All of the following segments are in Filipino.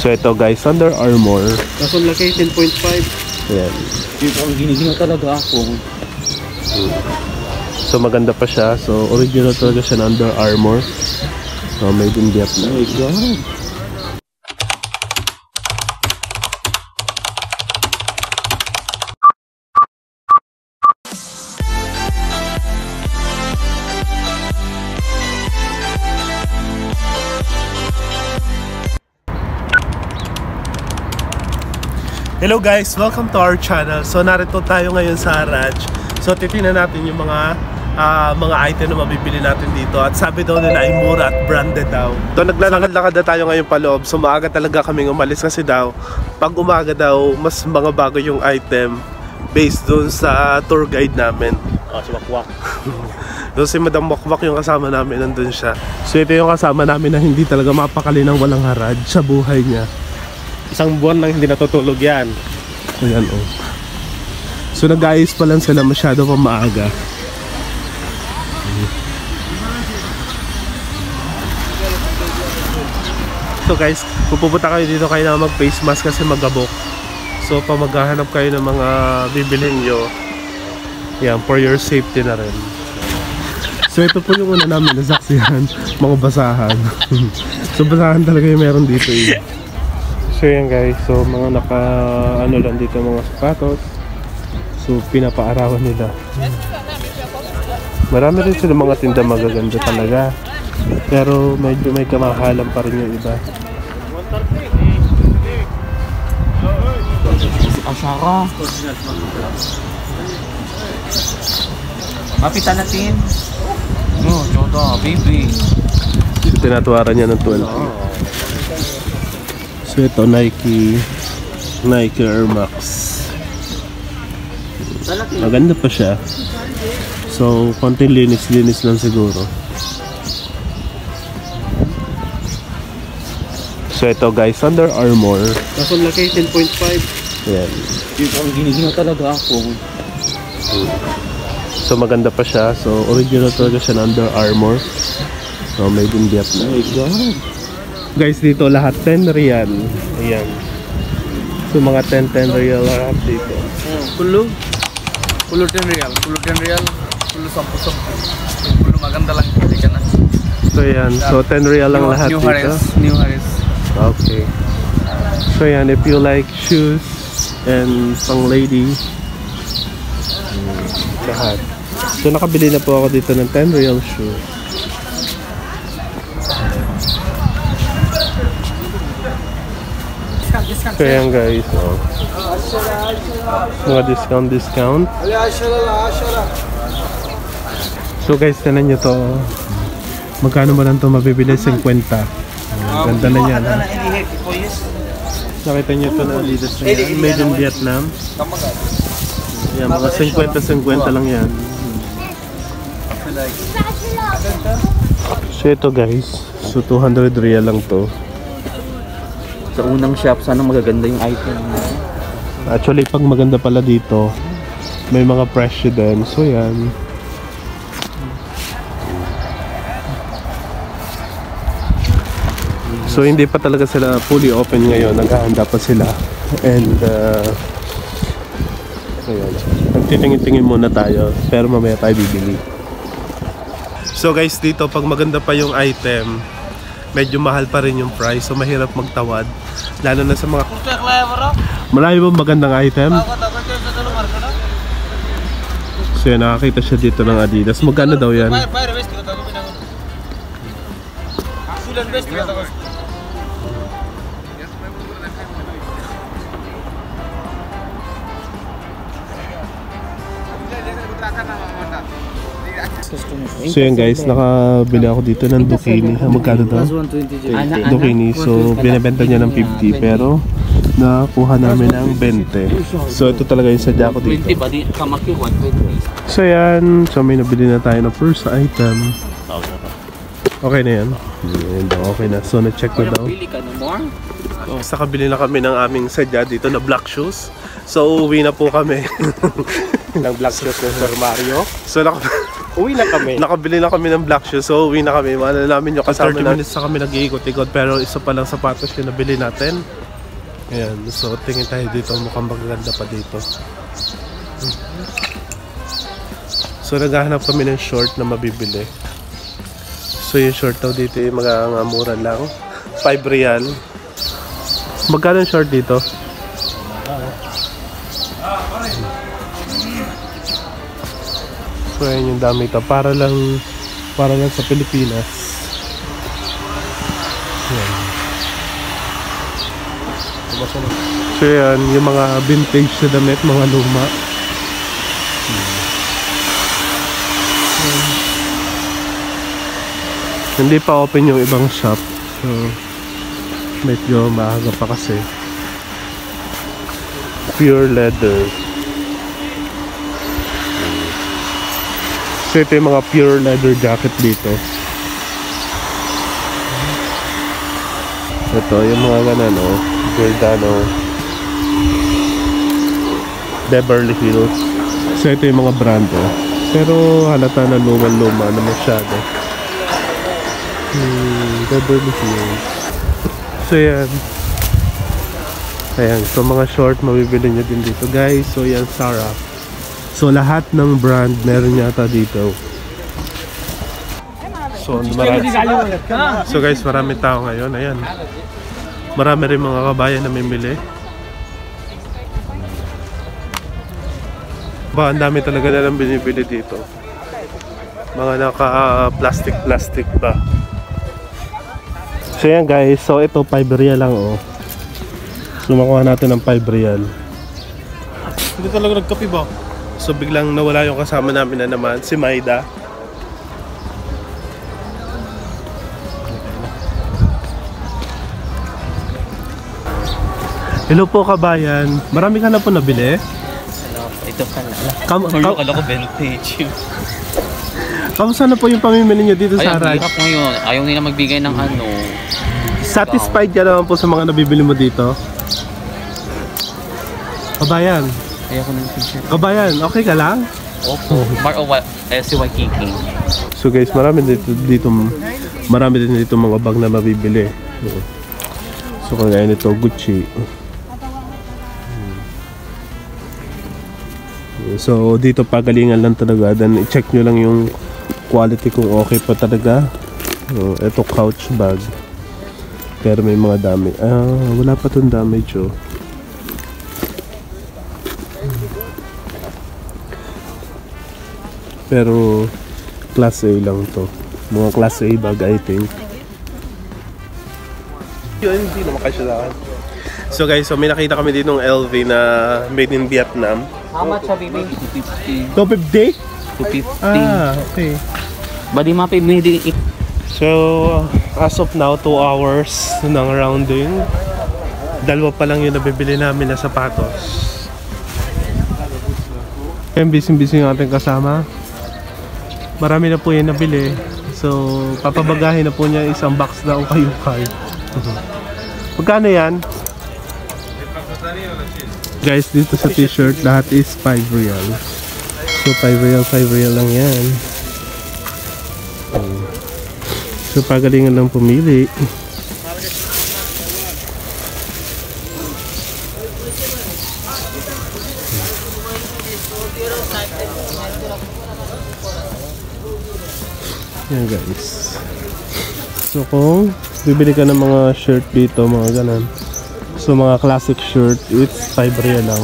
So ito guys, Under Armour. Kaso laki, 10.5. Ayan. Yung ang ginigingaw talaga ako. So maganda pa siya. So original talaga siya ng Under Armour. So made in Vietnam. Oh my God. Hello guys! Welcome to our channel. So narito tayo ngayon sa Haraj. So titingnan natin yung mga item na mabibili natin dito. At sabi daw nila ay mura at branded daw. So naglalakad-lakad na tayo ngayon paloob. So maaga talaga kaming umalis kasi daw pag umaga daw mas mga bago yung item based dun sa tour guide namin. Si Wakwak. So si Madam Wakwak yung kasama namin, nandun siya. So ito yung kasama namin na hindi talaga mapakali ng walang Haraj sa buhay niya. Isang buwan lang hindi natutulog yan. Ayan oh. So nag-ayos pa lang sila, masyado pa maaga. So guys, kung pupunta kayo dito, kayo na mag-face mask kasi magabok. So pag maghahanap kayo ng mga bibilhin nyo, yan, for your safety na rin. So ito po yung una namin nasaksihan, mga basahan. So basahan talaga yung meron dito eh. So yan guys, so mga ano lang dito mga sapatos. So pinapaarawan nila. Marami rin sila mga tinda magaganda talaga. Pero medyo may kamahalan pa rin yung iba. Asyara. Mapita natin. No, joda, baby. So tinatawaran niya ng 12. So ito Nike Air Max. Maganda pa siya. So konting linis lang siguro. So ito guys, Under Armour. Kaso laki, 10.5. Ayan. Yung ang ginigingaw talaga ako. So maganda pa siya. So original talaga siya ng Under Armour. So made in Vietnam. Oh my God. Guys, dito lahat 10 real. Ayan. So mga 10 real lahat dito. Kulo 10 real. Kulo 10 real. Kulo 10. Kulo maganda lang. Hindi ka na. So ayan. So 10 real lang lahat dito. New Harris. Okay. So ayan, if you like shoes and pang lady, lahat. So nakabili na po ako dito ng 10 real shoe. So yan guys, oh. Mga discount. So guys, tanan nyo to. Magkano ba lang to mabibili? 50. Ganda na yan, ha? Nakita nyo to na Adidas na yan, made in Vietnam. Yan, mga 50 lang yan. So ito guys, so 200 real lang to. Sa unang shop, sana magaganda yung item. Actually, pag maganda pala dito, may mga presyo din. So yan. So hindi pa talaga sila fully open ngayon. Naghahanda pa sila. And ayan. Nagtitingin-tingin muna tayo. Pero mamaya tayo bibili. So guys, dito pag maganda pa yung item, medyo mahal pa rin yung price, so mahirap magtawad lalo na sa mga marami bang magandang item. So yan, nakakita siya dito ng Adidas. Magkano daw yan? So yan guys, nakabili ako dito ng Ducini. Magkano daw? Ducini. So binibenta niya ng 50 pero nakuha namin ng 20. So ito talaga yung sadya ko dito. So yan, so may nabili na tayo ng first item. Okay na yan. Okay na. So na-check na daw. So nakabili na kami ng aming sadya dito na black shoes. So uwi na po kami ng black shoes ng Sir Mario. So Uwi na kami. Nakabili na kami ng black shoes, so uwi na kami. Malalamin nyo kasama 30 minutes na kami nag-iikot-ikot, pero isa pa lang sapatos yung nabili natin. Ayan, so tingin tayo dito, mukhang magaganda pa dito. So naghahanap kami ng short na mabibili. So yung short daw dito yung mura lang, 5 real. Magkano yung short dito? So yan yung dami ito, para lang sa Pilipinas. Yan. So yan, yung mga vintage na damit, mga luma. Hindi pa open yung ibang shop. So medyo maaga pa kasi. Pure leather. So ito yung mga pure leather jacket dito. Ito yung mga ganun, oh. Giordano, Beverly Hills. So ito yung mga brand, oh. Pero halata na luma-luma na masyado. Beverly Hills. So yan. Ayan, so mga short mabibili nyo din dito guys. So yan, Zara. So lahat ng brand meron yata dito. So guys, marami tao ngayon. Ayan. Marami rin mga kabayan na mimili. Ba, ang dami talaga na lang binibili dito. Mga naka-plastic ba. So yan guys, so ito 5 real lang, oh. So makuha natin ng 5 real. Hindi talaga nagkape ba? So biglang nawala yung kasama namin na naman, si Maida. Hello po kabayan, marami ka na po nabili? Ito pa na. Kala ko vintage. Kamusta na po yung pamimili nyo dito sa Raj? Hirap ngayon. Ayaw nila magbigay ng ano. Satisfied ka naman po sa mga nabibili mo dito? Kabayan. Ayaw ko ng t-shirt. Kabayan, okay ka lang? Opo. Si Waikiki. So guys, marami din dito mga bag na mabibili. So kagaya nito, Gucci. So dito pagalingan lang talaga. Then i-check nyo lang yung quality kung okay pa talaga. Ito couch bag. Pero may mga damage. Wala pa itong damage, oh. Pero class A lang to. Mga class A bag, I think. Yun, hindi naman kasya sa akin. So guys, so may nakita kami dito ng LV na made in Vietnam. How much ha, baby? 250? 250. Ah, okay. Badi mapi, hindi. So, as of now, 2 hours ng rounding. Dalawa pa lang yung nabibili namin na sapatos. Kaya busy-busy yung ating kasama. Marami na po yung nabili. So, papabagahin na po niya isang box na ukay-ukay. Magkano yan? Guys, dito sa t-shirt, lahat is 5 real. So, 5 real lang yan. So, pagalingan lang pumili. Yan guys. So, kung bibili ka ng mga shirt dito, mga ganun. So, mga classic shirt, it's 5 real lang.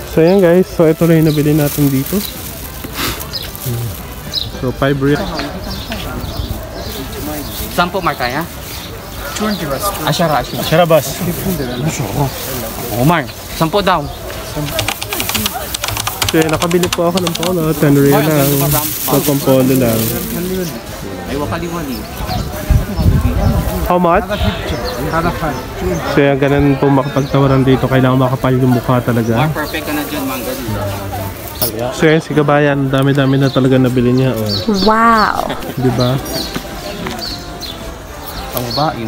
So ayan guys, so ito na yung nabili natin dito. So 5 real. Sampo markaya? 20 ras. Asyara. Asyara bas. Omar, sampo daw. So nakabili po ako ng polo, 10 real lang. So pang polo lang. How much? So yan, ganun po makapagtawaran dito. Kailangan makapal yung mukha talaga. Perfect ka na dyan, mangga. So yan, si Kabayan, dami-dami na talaga nabili niya. Oh. Wow! Diba?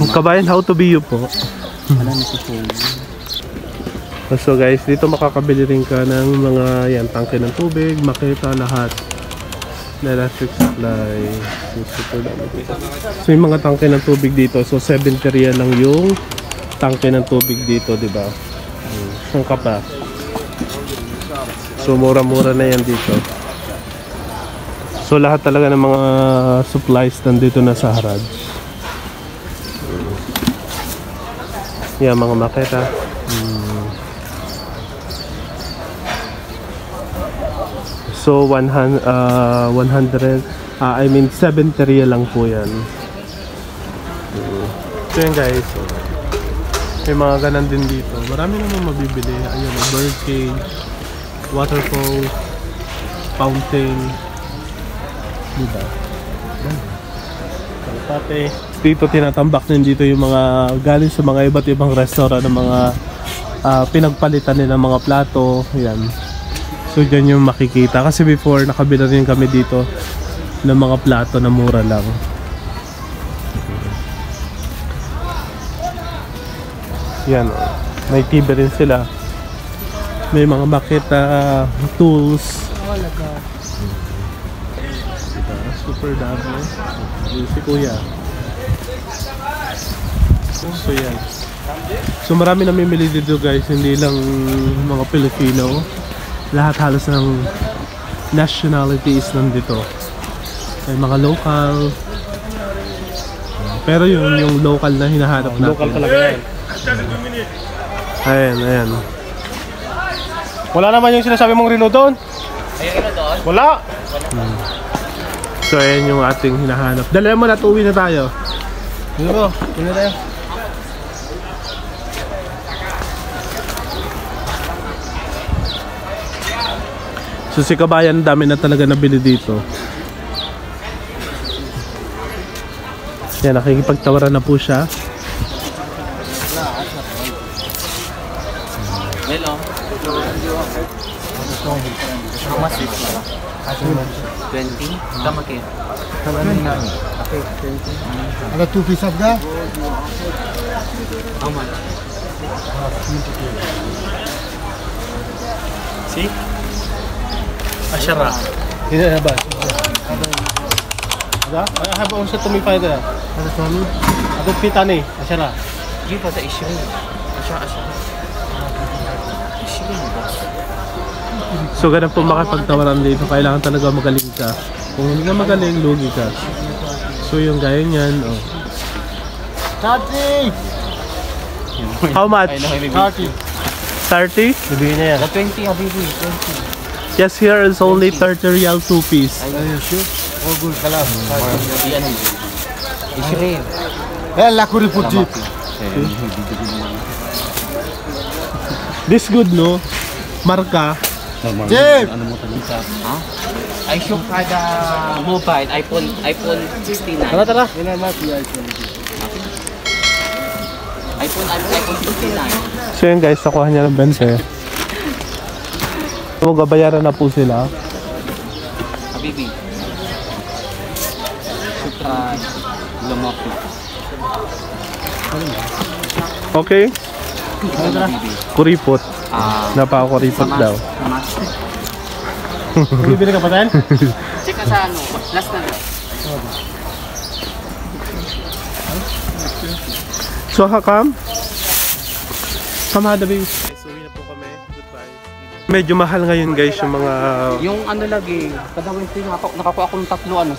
Kabayan, how to be you po? So guys, dito makakabili rin ka ng mga yan, tangke ng tubig, makita lahat na electric supply. So yung mga tangke ng tubig dito, so 70 real lang yung tangke ng tubig dito, di ba? Ang kapa. So mura-mura na yan dito. So lahat talaga ng mga supplies nandito na sa Haraj. Yan, mga makita. So 100 I mean 70 real lang po yan. So yun guys, may mga ganan din dito. Marami naman mabibili. Ayun, bird cage, waterfall, fountain, diba? Kalapate. Dito tinatambak din dito yung mga galing sa mga iba't ibang restaurant ng mga pinagpalitan nila ng mga plato. Yan. So dyan yung makikita. Kasi before nakabila rin kami dito ng mga plato na mura lang. Yan o. May TV rin sila. May mga makita, tools. Super dami. Yun si Kuya. So yan. So marami namimili dito guys. Hindi lang mga Pilipino. Lahat halos ng nationalities nandito. May mga local. Pero yun, yung local na hinahanap natin. Local talaga yan. Ayan, ayan. Wala naman yung sinasabi mong relo doon? Ayun na doon? Wala! So ayan yung ating hinahanap. Dala mo na, uwi na tayo. Dito mo, uwi na tayo. So si Kabayan, dami na talaga nabili dito. Yan, nakikipagtawaran na po siya. Hello. How much is it? 20? Tama kayo. Ada 2 piece of that? How much? See? Ashara. Hindi na ba? Ada? I have also to me find there. Ada Tommy? Ada pita ni, Ashara. Give us the issue. Ashara. So ganun po makapagtawaran dito. Kailangan talaga magaling ka. Kung hindi ka magaling, lugi ka. So yung gaya niyan, oh. 30! How much? 30. 30? Bibigyan niya yan. 20, Habibi. 20. Yes, here is only 30 real 2 piece. Are you sure? All good kalam. Ishrin. La kuri putjit. This good, no? Marka. Jim! I show ka the mobile, iPhone 69. Tara, tara. iPhone 69. So yun guys, nakuha niya ng 20. So gabayaran na po sila. Habibi. Shukran. Lumapi. Okay? Kuripot. Napaka-kuripot daw. Bibili ka pa tayo? Check ka sa ano, last na. So how come? Come on, baby. So uwi na po kami. Goodbye. Medyo mahal ngayon guys yung mga... Yung ano lagi, kada Wednesday nakakuha ako ng 3,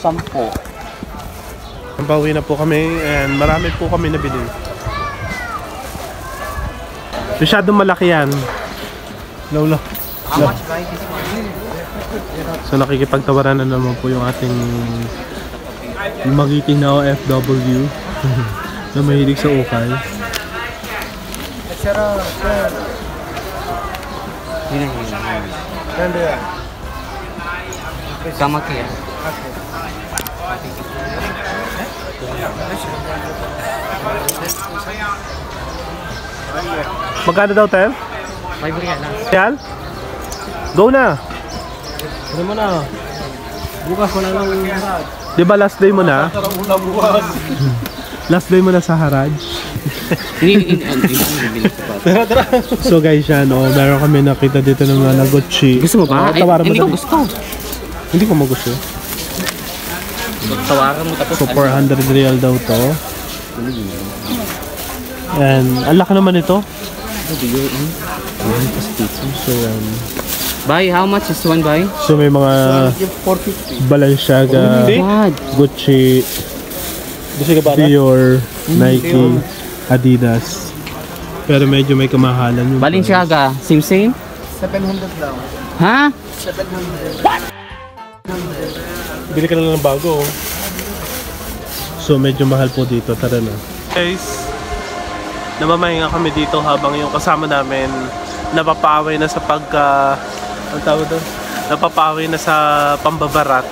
10. Pauwi na po kami and marami po kami nabili. Masyadong malaki yan. Lolo. How much buy this one? So nakikipagtawaran na naman po yung ating magiting na OFW na mahilig sa ukay. 10 real. Kamaki ya. Magkano daw, Tel? 5 real lang. Real? Go na! Ano mo na? Bukas wala lang yung harad. Di ba last day mo na? Sarang ulam bukas. Last day mo na sa Haraj? Hindi bibili ko pa. So guys, yan, meron kami nakita dito ng mga Gucci. Gusto mo ba? Ay, Tawaran mo hindi ko dali. gusto. Hindi ko magusto. Tawaran mo tapos So 400 real daw to. And ang laki naman ito. So yan. Buy, how much is one buy? So may mga 450. Balenciaga, God. Gucci, Dior, Nike, Adidas. Pero medyo may kamahalan yung Balenciaga, same? 700 lang. Ha? Bili ka na lang ng bago. So medyo mahal po dito. Tara na. Guys, namamahinga kami dito habang yung kasama namin napapaaway na sa ang tawag doon? Napapaaway na sa pambabarat.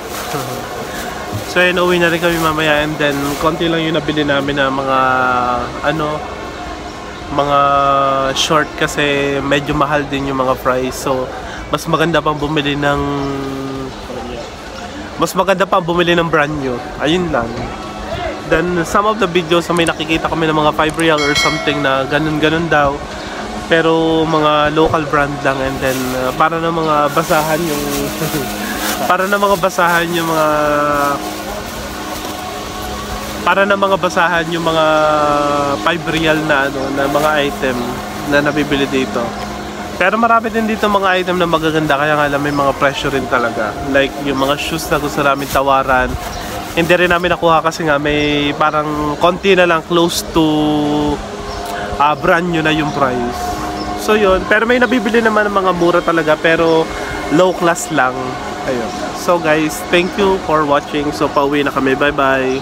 So yun, uwi na rin kami mamaya and then konti lang yung nabili namin na mga short kasi medyo mahal din yung mga price. So mas maganda pang bumili ng brand new. Ayun lang. Then some of the videos may nakikita kami ng mga 5 real or something na ganun daw. Pero mga local brand lang and then para na mga basahan yung para na mga basahan yung mga 5 real na na mga item na nabibili dito. Pero marami din dito mga item na magaganda kaya nga lang may mga presyo rin talaga. Like yung mga shoes na gusto namin tawaran. Hindi rin namin nakuha kasi nga may parang konti na lang close to brand new na yung price. So yun, pero may nabibili naman ng mga mura talaga pero low class lang. Ayun. So guys, thank you for watching. So pauwi na kami. Bye bye.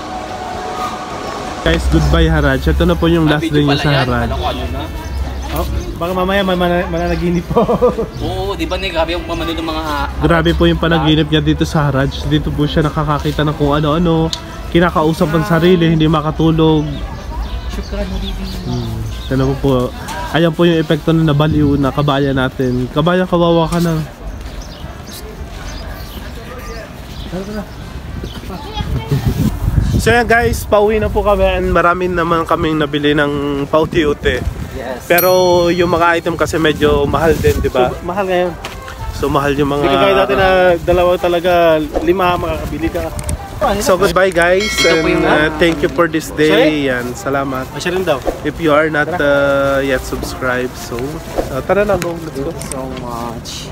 Guys, goodbye Haraj. Ito na po yung last day niya sa Haraj. Oh, baka mamaya mananaginip po. Oo, di ba grabe yung pamano ng mga... Grabe po yung panaginip niya dito sa Haraj. Dito po siya nakakakita ng kung ano-ano. Kinakausap ang sarili, hindi makatulog. Ano po. Ayan po yung epekto na nabaliw na kabayan natin. Kabayan, kawawa ka na. So yan guys, pauwi na po kami and marami naman kaming nabili ng pauti-uti. Yes. Pero yung mga item kasi medyo mahal din, di ba? So, mahal ngayon. So mahal yung mga... Hindi kagaya dati na dalawa talaga, 5 makakabili ka. So goodbye guys Ito po yung, and thank you for this day. Yan, salamat. Masya rin daw. If you are not yet subscribed, so tara na, go. Let's go. So much.